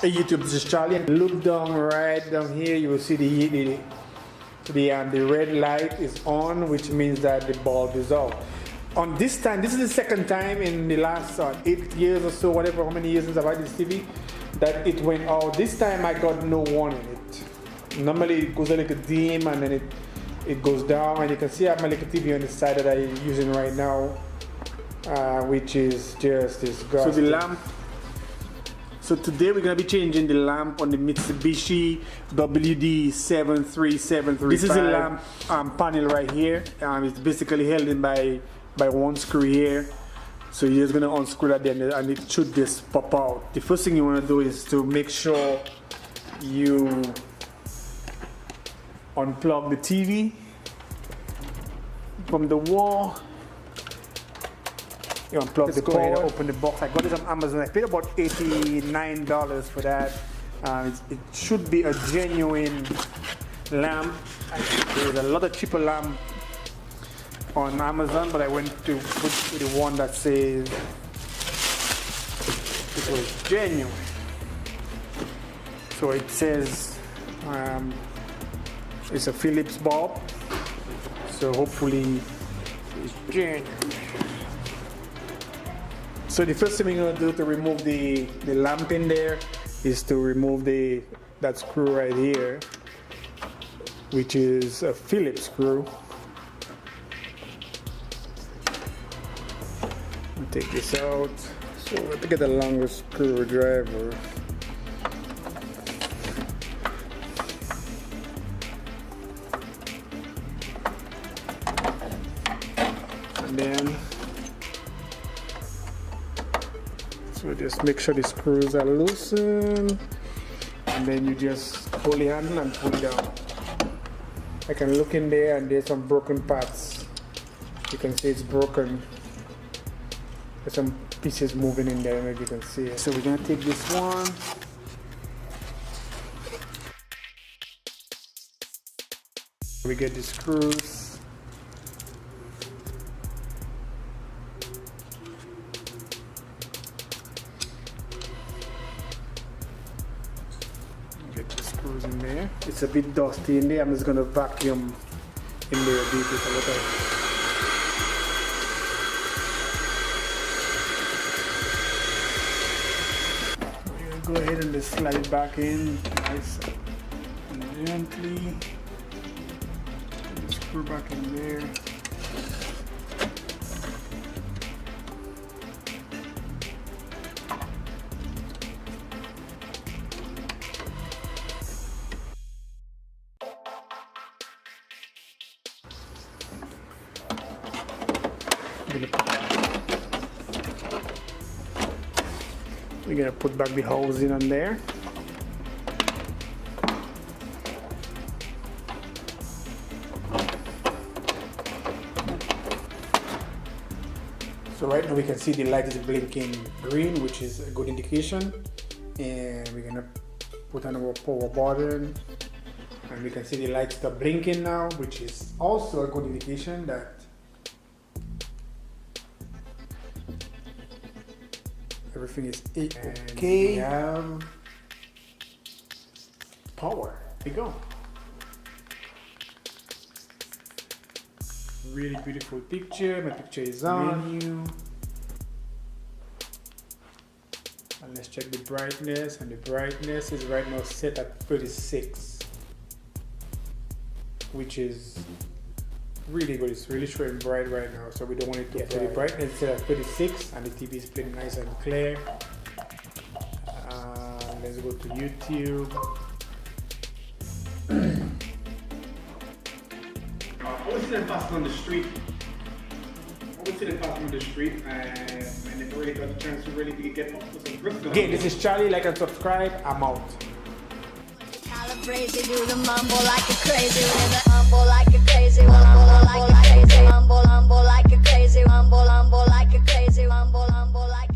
Hey YouTube, this is Charlie. Look down right down here. You will see the red light is on, which means that the bulb is off. On this time, this is the second time in the last 8 years or so, whatever, how many years since I've had this TV, that it went out. This time I got no warning. Normally it goes a little dim and then it goes down, and you can see I have my little TV on the side that I'm using right now, which is just disgusting. So the lamp. So today we're going to be changing the lamp on the Mitsubishi WD-73735. This is a lamp panel right here. It's basically held in by one screw here. So you're just going to unscrew that then and it should just pop out. The first thing you want to do is to make sure you unplug the TV from the wall. You unplug the cord, open the box. I got it on Amazon. I paid about $89 for that. It should be a genuine lamp. There's a lot of cheaper lamp on Amazon, but I went to put the one that says it was genuine. So it says it's a Philips bulb. So hopefully it's genuine. So the first thing we're going to do to remove the lamp in there is to remove that screw right here, which is a Phillips screw. I'll take this out. So we have to get a longer screwdriver. And then so just make sure the screws are loosened, and then you just hold the handle and pull it down. I can look in there and there's some broken parts. You can see it's broken. There's some pieces moving in there, maybe you can see it. So we're gonna take this one. We get the screws. Get the screws in there. It's a bit dusty in there. I'm just gonna vacuum in there a bit with a little. We're gonna go ahead and just slide it back in nice and gently. Screw back in there. We're gonna put back the housing on there. So right now we can see the light is blinking green, which is a good indication. And we're gonna put on our power button, and we can see the light stop blinking now, which is also a good indication that everything is okay. We have power. There you go. Really beautiful picture. My picture is on. Menu. And let's check the brightness. And the brightness is right now set at 36, which is really good. It's really showing bright right now, so we don't want it to get the brightness set at 36, and the TV is playing nice and clear. Let's go to YouTube. I was sitting passing on the street. And never really got a chance to really get up to some grip. Again, this is Charlie. Like and subscribe. I'm out. Crazy, do the mumble like a crazy, mumble like a crazy, mumble like a crazy, mumble like a crazy, mumble like a crazy, mumble like